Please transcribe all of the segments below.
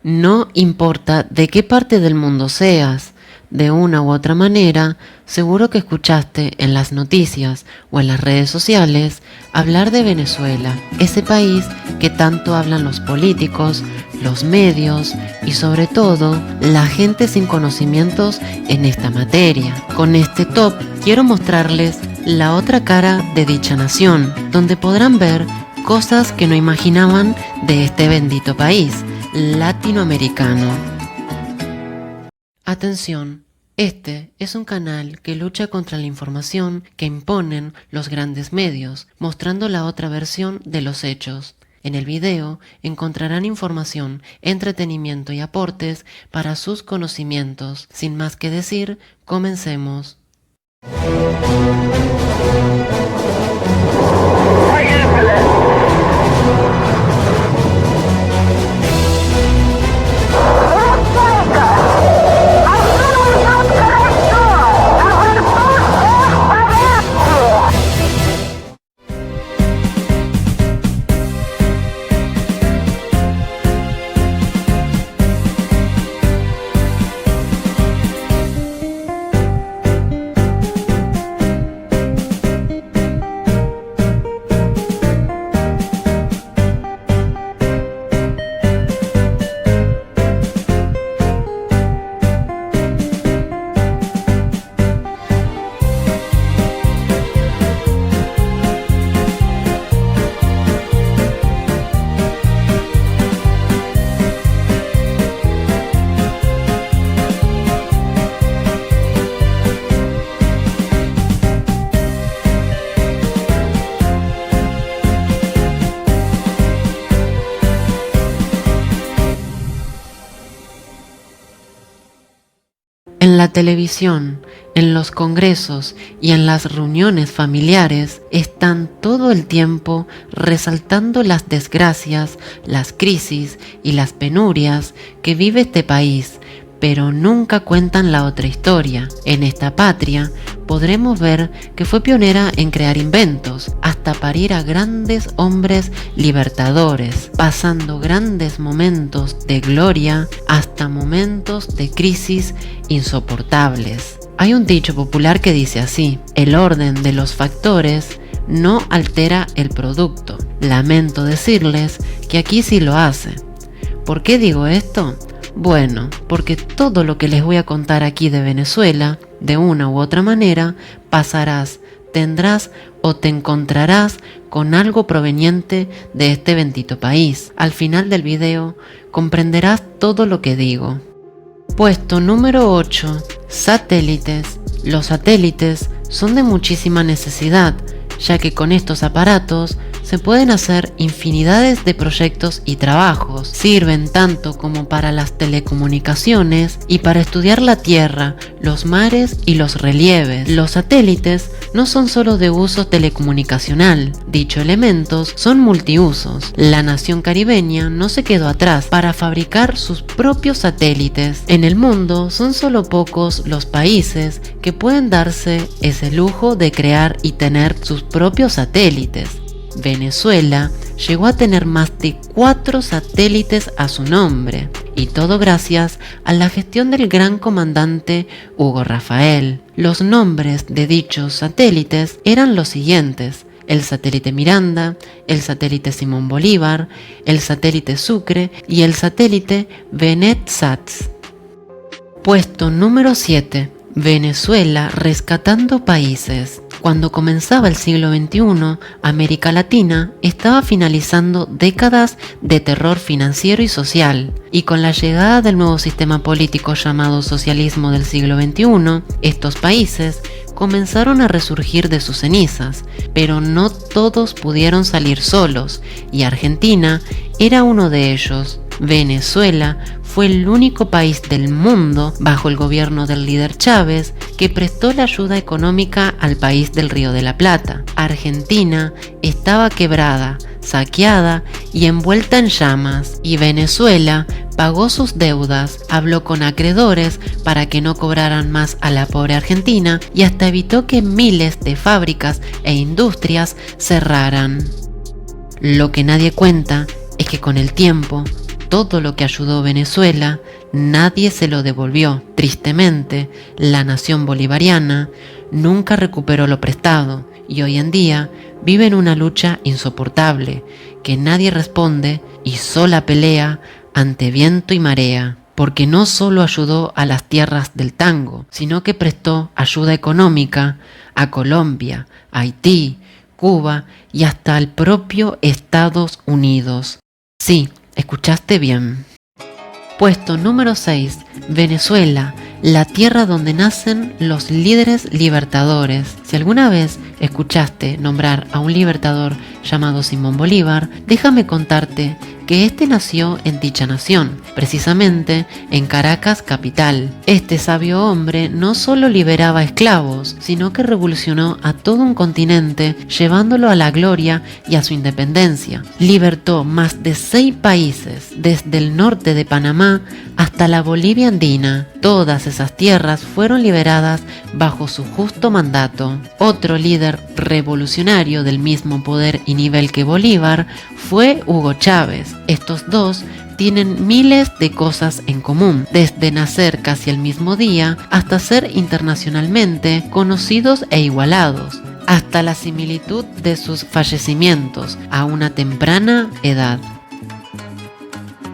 No importa de qué parte del mundo seas, de una u otra manera, seguro que escuchaste en las noticias o en las redes sociales hablar de Venezuela, ese país que tanto hablan los políticos, los medios y sobre todo la gente sin conocimientos en esta materia. Con este top quiero mostrarles la otra cara de dicha nación, donde podrán ver cosas que no imaginaban de este bendito país latinoamericano. Atención, este es un canal que lucha contra la información que imponen los grandes medios, mostrando la otra versión de los hechos. En el video encontrarán información, entretenimiento y aportes para sus conocimientos. Sin más que decir, comencemos. En la televisión, en los congresos y en las reuniones familiares están todo el tiempo resaltando las desgracias, las crisis y las penurias que vive este país, pero nunca cuentan la otra historia. En esta patria podremos ver que fue pionera en crear inventos, hasta parir a grandes hombres libertadores, pasando grandes momentos de gloria hasta momentos de crisis insoportables. Hay un dicho popular que dice así: el orden de los factores no altera el producto. Lamento decirles que aquí sí lo hace. ¿Por qué digo esto? Bueno, porque todo lo que les voy a contar aquí de Venezuela, de una u otra manera, pasarás, tendrás o te encontrarás con algo proveniente de este bendito país. Al final del video comprenderás todo lo que digo. Puesto número 8. Satélites. Los satélites son de muchísima necesidad, ya que con estos aparatos se pueden hacer infinidades de proyectos y trabajos. Sirven tanto como para las telecomunicaciones y para estudiar la Tierra, los mares y los relieves. Los satélites no son solo de uso telecomunicacional, dichos elementos son multiusos. La nación caribeña no se quedó atrás para fabricar sus propios satélites. En el mundo son solo pocos los países que pueden darse ese lujo de crear y tener sus propios satélites. Venezuela llegó a tener más de 4 satélites a su nombre, y todo gracias a la gestión del gran comandante Hugo Rafael. Los nombres de dichos satélites eran los siguientes: el satélite Miranda, el Simón Bolívar, el satélite Sucre y el satélite VenetSats. Puesto número 7. Venezuela rescatando países. Cuando comenzaba el siglo XXI, América Latina estaba finalizando décadas de terror financiero y social, y con la llegada del nuevo sistema político llamado socialismo del siglo XXI, estos países comenzaron a resurgir de sus cenizas, pero no todos pudieron salir solos, y Argentina era uno de ellos. Venezuela fue el único país del mundo, bajo el gobierno del líder Chávez, que prestó la ayuda económica al país del Río de la Plata. Argentina estaba quebrada, saqueada y envuelta en llamas, y Venezuela pagó sus deudas, habló con acreedores para que no cobraran más a la pobre Argentina y hasta evitó que miles de fábricas e industrias cerraran. Lo que nadie cuenta es que con el tiempo todo lo que ayudó Venezuela, nadie se lo devolvió. Tristemente, la nación bolivariana nunca recuperó lo prestado y hoy en día vive en una lucha insoportable que nadie responde y sola pelea ante viento y marea, porque no solo ayudó a las tierras del tango, sino que prestó ayuda económica a Colombia, Haití, Cuba y hasta al propio Estados Unidos. Sí, escuchaste bien. Puesto número 6. Venezuela, la tierra donde nacen los líderes libertadores. Si alguna vez escuchaste nombrar a un libertador llamado Simón Bolívar, déjame contarte que este nació en dicha nación, precisamente en Caracas capital. Este sabio hombre no solo liberaba esclavos, sino que revolucionó a todo un continente, llevándolo a la gloria y a su independencia. Libertó más de 6 países, desde el norte de Panamá hasta la Bolivia andina. Todas esas tierras fueron liberadas bajo su justo mandato. Otro líder revolucionario del mismo poder y nivel que Bolívar fue Hugo Chávez. Estos dos tienen miles de cosas en común, desde nacer casi el mismo día hasta ser internacionalmente conocidos e igualados, hasta la similitud de sus fallecimientos a una temprana edad.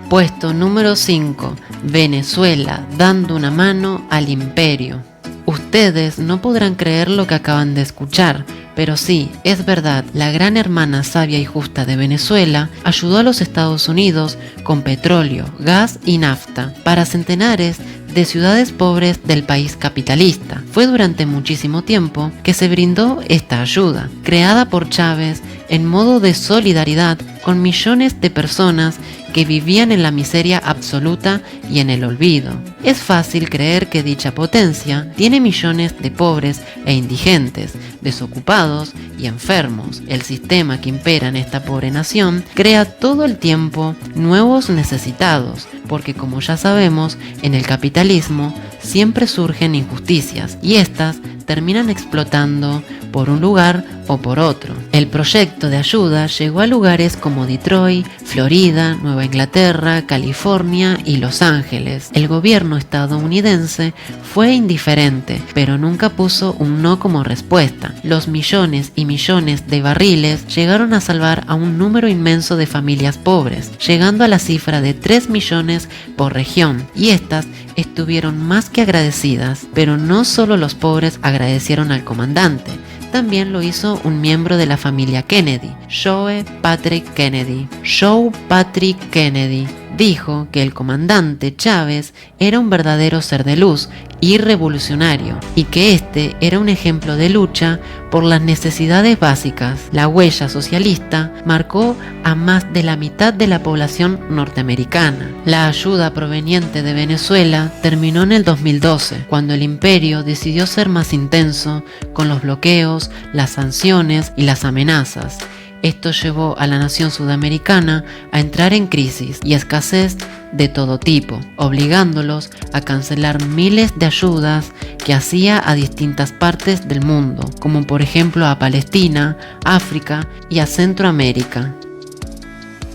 Puesto número 5. Venezuela, dando una mano al imperio. Ustedes no podrán creer lo que acaban de escuchar, pero sí, es verdad, la gran hermana sabia y justa de Venezuela ayudó a los Estados Unidos con petróleo, gas y nafta para centenares de ciudades pobres del país capitalista. Fue durante muchísimo tiempo que se brindó esta ayuda, creada por Chávez en modo de solidaridad con millones de personas que vivían en la miseria absoluta y en el olvido. Es fácil creer que dicha potencia tiene millones de pobres e indigentes, desocupados y enfermos. El sistema que impera en esta pobre nación crea todo el tiempo nuevos necesitados, porque como ya sabemos, en el capitalismo siempre surgen injusticias y estas terminan explotando por un lugar o por otro. El proyecto de ayuda llegó a lugares como Detroit, Florida, Nueva Inglaterra, California y Los Ángeles. El gobierno estadounidense fue indiferente, pero nunca puso un no como respuesta. Los millones y millones de barriles llegaron a salvar a un número inmenso de familias pobres, llegando a la cifra de 3 millones por región, y estas estuvieron más que agradecidas. Pero no solo los pobres agradecieron al comandante, también lo hizo un miembro de la familia Kennedy, Joe Patrick Kennedy. Joe Patrick Kennedy dijo que el comandante Chávez era un verdadero ser de luz y revolucionario, y que este era un ejemplo de lucha por las necesidades básicas. La huella socialista marcó a más de la mitad de la población norteamericana. La ayuda proveniente de Venezuela terminó en el 2012, cuando el imperio decidió ser más intenso con los bloqueos, las sanciones y las amenazas. Esto llevó a la nación sudamericana a entrar en crisis y escasez de todo tipo, obligándolos a cancelar miles de ayudas que hacía a distintas partes del mundo, como por ejemplo a Palestina, África y a Centroamérica.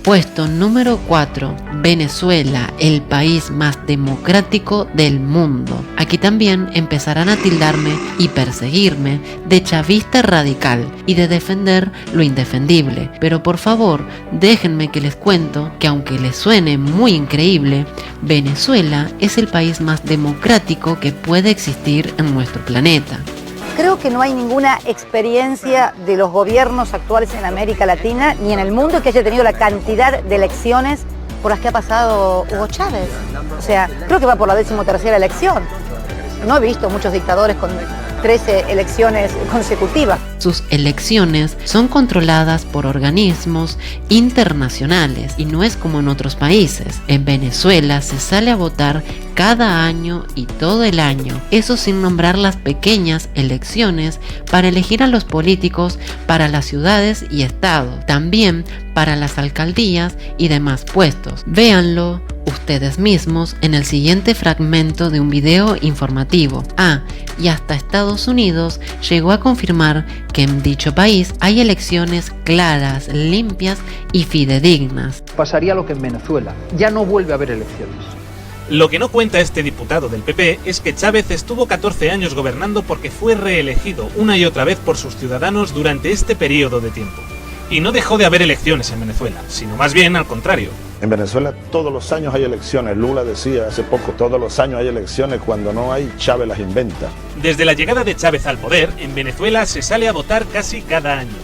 Puesto número 4. Venezuela, el país más democrático del mundo. Aquí también empezarán a tildarme y perseguirme de chavista radical y de defender lo indefendible. Pero por favor, déjenme que les cuento que aunque les suene muy increíble, Venezuela es el país más democrático que puede existir en nuestro planeta. Creo que no hay ninguna experiencia de los gobiernos actuales en América Latina ni en el mundo que haya tenido la cantidad de elecciones por las que ha pasado Hugo Chávez. O sea, creo que va por la 13ª elección. No he visto muchos dictadores con 13 elecciones consecutivas. Sus elecciones son controladas por organismos internacionales y no es como en otros países. En Venezuela se sale a votar cada año y todo el año, eso sin nombrar las pequeñas elecciones para elegir a los políticos para las ciudades y estados, también para las alcaldías y demás puestos. Véanlo ustedes mismos en el siguiente fragmento de un video informativo. Y hasta Estados Unidos llegó a confirmar que en dicho país hay elecciones claras, limpias y fidedignas. Pasaría lo que en Venezuela, ya no vuelve a haber elecciones. Lo que no cuenta este diputado del PP es que Chávez estuvo 14 años gobernando porque fue reelegido una y otra vez por sus ciudadanos durante este periodo de tiempo. Y no dejó de haber elecciones en Venezuela, sino más bien al contrario. En Venezuela todos los años hay elecciones. Lula decía hace poco, todos los años hay elecciones, cuando no hay, Chávez las inventa. Desde la llegada de Chávez al poder, en Venezuela se sale a votar casi cada año,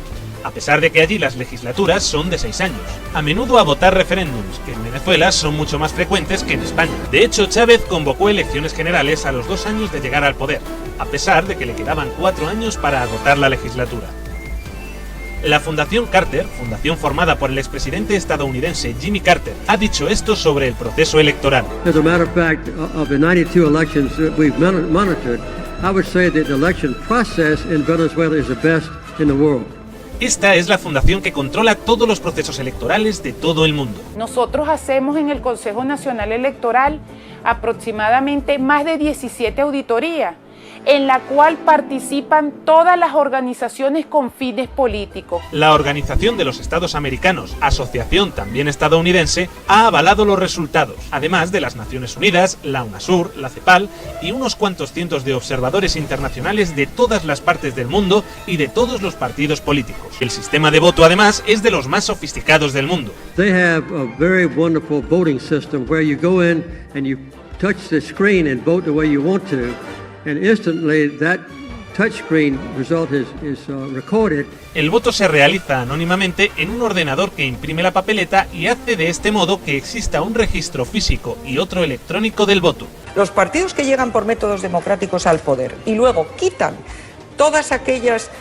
a pesar de que allí las legislaturas son de 6 años. A menudo a votar referéndums, que en Venezuela son mucho más frecuentes que en España. De hecho, Chávez convocó elecciones generales a los 2 años de llegar al poder, a pesar de que le quedaban 4 años para agotar la legislatura. La Fundación Carter, fundación formada por el expresidente estadounidense Jimmy Carter, ha dicho esto sobre el proceso electoral. As a matter of fact, of the 92 elections that we've monitored, I would say that the election process in Venezuela is the best in the world. Esta es la fundación que controla todos los procesos electorales de todo el mundo. Nosotros hacemos en el Consejo Nacional Electoral aproximadamente más de 17 auditorías, en la cual participan todas las organizaciones con fines políticos. La Organización de los Estados Americanos, asociación también estadounidense, ha avalado los resultados, además de las Naciones Unidas, la UNASUR, la CEPAL y unos cuantos cientos de observadores internacionales de todas las partes del mundo y de todos los partidos políticos. El sistema de voto, además, es de los más sofisticados del mundo. They have a very wonderful voting system where you go in and you touch the screen and vote the way you want to. And instantly that touchscreen result is recorded. El voto se realiza anónimamente en un ordenador que imprime la papeleta y hace de este modo que exista un registro físico y otro electrónico del voto. Los partidos que llegan por métodos democráticos al poder y luego quitan todas aquellas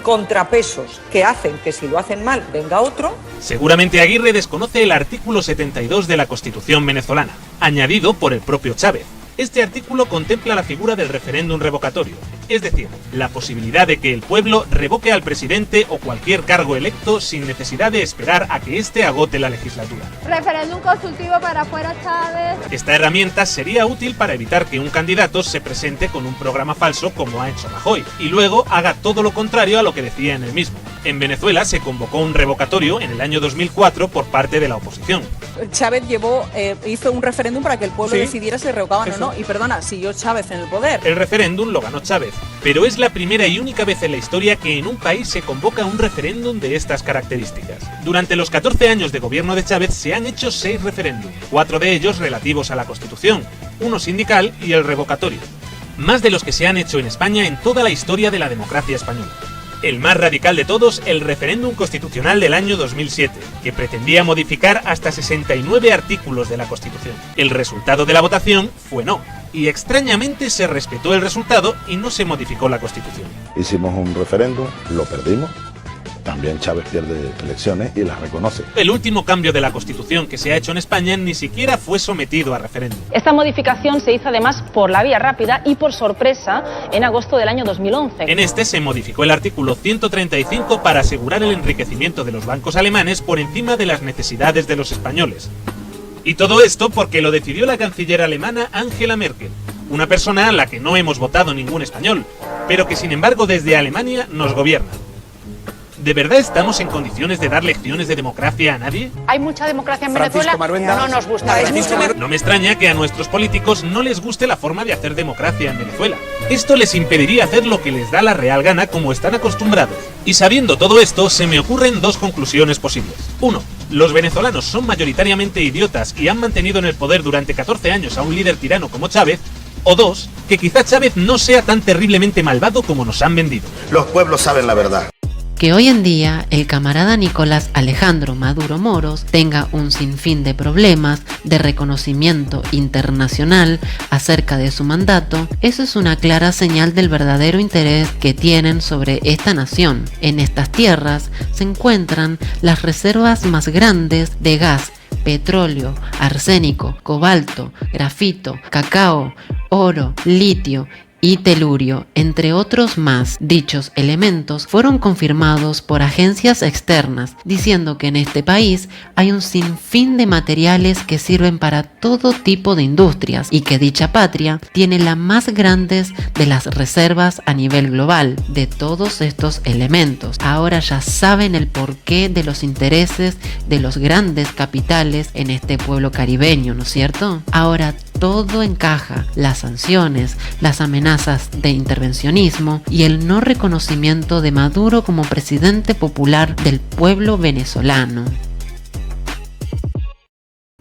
contrapesos que hacen que si lo hacen mal venga otro. Seguramente Aguirre desconoce el artículo 72 de la Constitución venezolana, añadido por el propio Chávez. Este artículo contempla la figura del referéndum revocatorio, es decir, la posibilidad de que el pueblo revoque al presidente o cualquier cargo electo sin necesidad de esperar a que éste agote la legislatura. Referéndum consultivo para fuera Chávez. Esta herramienta sería útil para evitar que un candidato se presente con un programa falso como ha hecho Rajoy, y luego haga todo lo contrario a lo que decía en el mismo. En Venezuela se convocó un revocatorio en el año 2004 por parte de la oposición. Chávez hizo un referéndum para que el pueblo decidiera si revocaban o no. Y perdona, siguió Chávez en el poder. El referéndum lo ganó Chávez, pero es la primera y única vez en la historia que en un país se convoca un referéndum de estas características. Durante los 14 años de gobierno de Chávez se han hecho 6 referéndums, 4 de ellos relativos a la Constitución, uno sindical y el revocatorio. Más de los que se han hecho en España en toda la historia de la democracia española. El más radical de todos, el referéndum constitucional del año 2007, que pretendía modificar hasta 69 artículos de la Constitución. El resultado de la votación fue no, y extrañamente se respetó el resultado y no se modificó la Constitución. Hicimos un referéndum, lo perdimos. También Chávez pierde elecciones y las reconoce. El último cambio de la Constitución que se ha hecho en España ni siquiera fue sometido a referéndum. Esta modificación se hizo además por la vía rápida y por sorpresa en agosto del año 2011. En este se modificó el artículo 135 para asegurar el enriquecimiento de los bancos alemanes por encima de las necesidades de los españoles. Y todo esto porque lo decidió la canciller alemana Angela Merkel, una persona a la que no hemos votado ningún español, pero que sin embargo desde Alemania nos gobierna. ¿De verdad estamos en condiciones de dar lecciones de democracia a nadie? Hay mucha democracia en Venezuela, no nos gusta. No me extraña que a nuestros políticos no les guste la forma de hacer democracia en Venezuela. Esto les impediría hacer lo que les da la real gana como están acostumbrados. Y sabiendo todo esto, se me ocurren 2 conclusiones posibles. 1. Los venezolanos son mayoritariamente idiotas y han mantenido en el poder durante 14 años a un líder tirano como Chávez. O 2. Que quizá Chávez no sea tan terriblemente malvado como nos han vendido. Los pueblos saben la verdad. Que hoy en día el camarada Nicolás Alejandro Maduro Moros tenga un sinfín de problemas de reconocimiento internacional acerca de su mandato, eso es una clara señal del verdadero interés que tienen sobre esta nación. En estas tierras se encuentran las reservas más grandes de gas, petróleo, arsénico, cobalto, grafito, cacao, oro, litio y telurio, entre otros más. Dichos elementos fueron confirmados por agencias externas, diciendo que en este país hay un sinfín de materiales que sirven para todo tipo de industrias y que dicha patria tiene las más grandes de las reservas a nivel global de todos estos elementos. Ahora ya saben el porqué de los intereses de los grandes capitales en este pueblo caribeño, ¿no es cierto? Ahora todo encaja: las sanciones, las amenazas de intervencionismo y el no reconocimiento de Maduro como presidente popular del pueblo venezolano.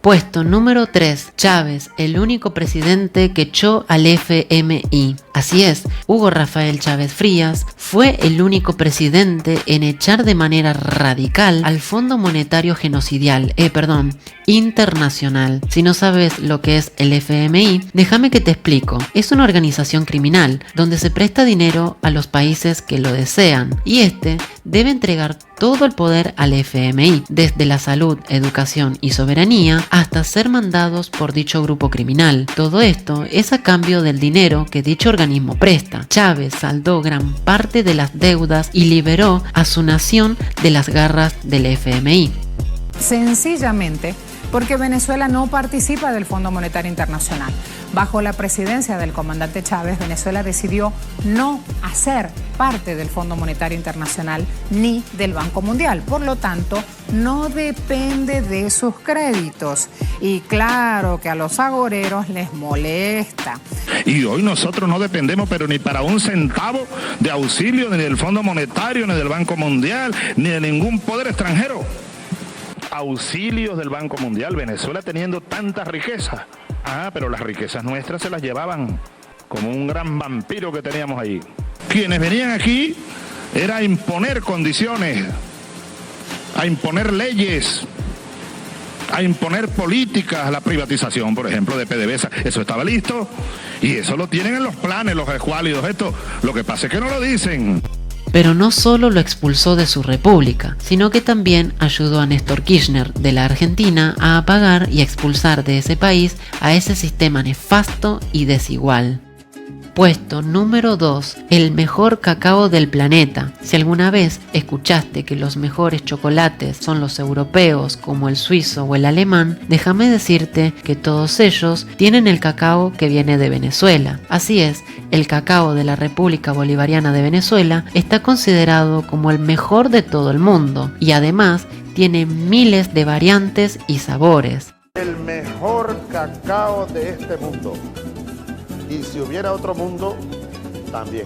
Puesto número 3. Chávez, el único presidente que echó al FMI. Así es, Hugo Rafael Chávez Frías fue el único presidente en echar de manera radical al Fondo Monetario Internacional. Si no sabes lo que es el FMI, déjame que te explico. Es una organización criminal donde se presta dinero a los países que lo desean y este debe entregar todo el poder al FMI, desde la salud, educación y soberanía hasta ser mandados por dicho grupo criminal. Todo esto es a cambio del dinero que dicho organismo presta. Chávez saldó gran parte de las deudas y liberó a su nación de las garras del FMI. Sencillamente porque Venezuela no participa del Fondo Monetario Internacional. Bajo la presidencia del comandante Chávez, Venezuela decidió no hacer parte del Fondo Monetario Internacional ni del Banco Mundial. Por lo tanto, no depende de sus créditos. Y claro que a los agoreros les molesta. Y hoy nosotros no dependemos, pero ni para un centavo de auxilio, ni del Fondo Monetario, ni del Banco Mundial, ni de ningún poder extranjero. Auxilios del Banco Mundial, Venezuela teniendo tanta riqueza. Pero las riquezas nuestras se las llevaban como un gran vampiro que teníamos ahí. Quienes venían aquí era a imponer condiciones, a imponer leyes, a imponer políticas. La privatización, por ejemplo, de PDVSA, eso estaba listo y eso lo tienen en los planes, los escuálidos, esto. Lo que pasa es que no lo dicen. Pero no solo lo expulsó de su república, sino que también ayudó a Néstor Kirchner de la Argentina a apagar y expulsar de ese país a ese sistema nefasto y desigual. Puesto número 2. El mejor cacao del planeta. Si alguna vez escuchaste que los mejores chocolates son los europeos como el suizo o el alemán, déjame decirte que todos ellos tienen el cacao que viene de Venezuela. Así es, el cacao de la República Bolivariana de Venezuela está considerado como el mejor de todo el mundo y además tiene miles de variantes y sabores. El mejor cacao de este mundo. Y si hubiera otro mundo, también.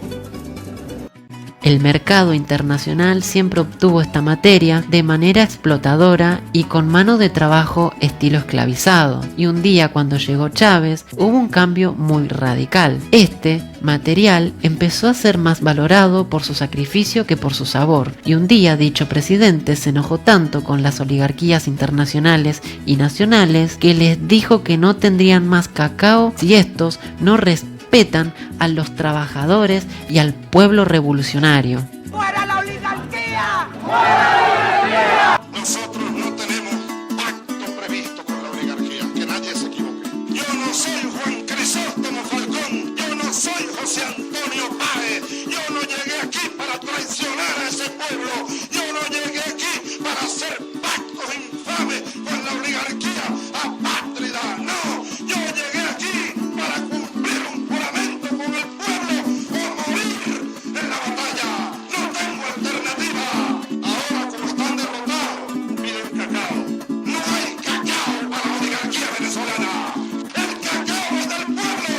El mercado internacional siempre obtuvo esta materia de manera explotadora y con mano de trabajo estilo esclavizado. Y un día cuando llegó Chávez hubo un cambio muy radical. Este material empezó a ser más valorado por su sacrificio que por su sabor. Y un día dicho presidente se enojó tanto con las oligarquías internacionales y nacionales que les dijo que no tendrían más cacao si estos no respetan a los trabajadores y al pueblo revolucionario. ¡Fuera la oligarquía! ¡Fuera la oligarquía! Nosotros no tenemos pacto previsto con la oligarquía, que nadie se equivoque. Yo no soy Juan Crisóstomo Falcón, yo no soy José Antonio Páez, yo no llegué aquí para traicionar a ese pueblo, yo no llegué aquí para hacer pactos infames con la oligarquía apátrida, no, yo llegué aquí para cumplir un juramento con el pueblo o morir en la batalla. No tengo alternativa. Ahora, como están derrotados, piden cacao. No hay cacao para la oligarquía venezolana. El cacao es del pueblo,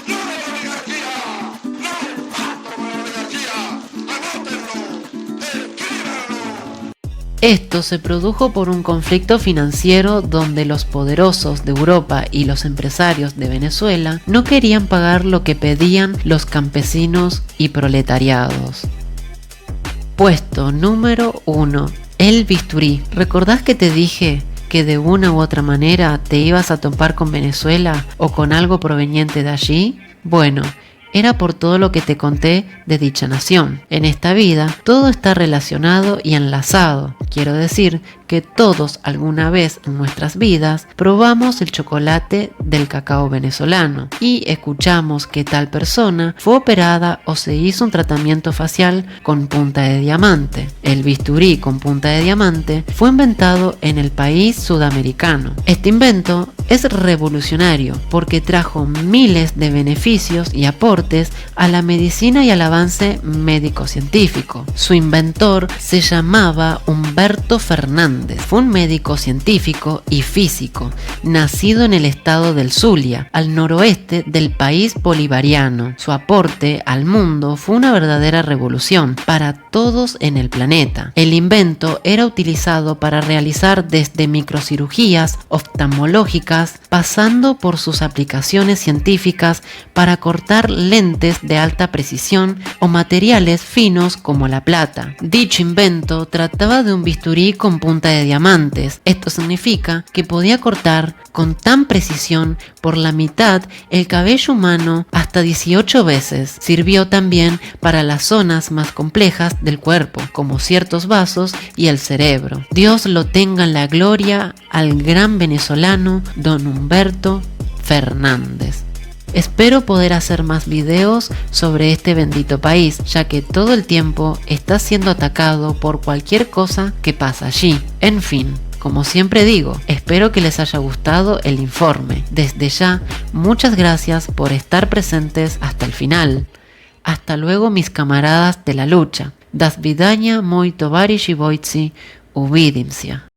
no de la oligarquía. No hay pacto con la oligarquía. Anótenlo, escríbanlo. Esto se produjo por un conflicto financiero donde los poderosos de Europa y los empresarios de Venezuela no querían pagar lo que pedían los campesinos y proletariados. Puesto número 1. El bisturí. ¿Recordás que te dije que de una u otra manera te ibas a topar con Venezuela o con algo proveniente de allí? Bueno, era por todo lo que te conté de dicha nación. En esta vida todo está relacionado y enlazado. Quiero decir que todos alguna vez en nuestras vidas probamos el chocolate del cacao venezolano y escuchamos que tal persona fue operada o se hizo un tratamiento facial con punta de diamante. El bisturí con punta de diamante fue inventado en el país sudamericano. Este invento es revolucionario porque trajo miles de beneficios y aportes a la medicina y al avance médico-científico. Su inventor se llamaba Humberto Fernández. Fue un médico científico y físico, nacido en el estado del Zulia, al noroeste del país bolivariano. Su aporte al mundo fue una verdadera revolución para todos en el planeta. El invento era utilizado para realizar desde microcirugías oftalmológicas, pasando por sus aplicaciones científicas para cortar lentes de alta precisión o materiales finos como la plata. Dicho invento trataba de un bisturí con punta de diamantes. Esto significa que podía cortar con tan precisión por la mitad el cabello humano hasta 18 veces. Sirvió también para las zonas más complejas del cuerpo, como ciertos vasos y el cerebro. Dios lo tenga en la gloria al gran venezolano Don Humberto Fernández. Espero poder hacer más videos sobre este bendito país, ya que todo el tiempo está siendo atacado por cualquier cosa que pasa allí. En fin, como siempre digo, espero que les haya gustado el informe. Desde ya, muchas gracias por estar presentes hasta el final. Hasta luego, mis camaradas de la lucha. Das vidania moi tovarishi boitsi, uvidimsia.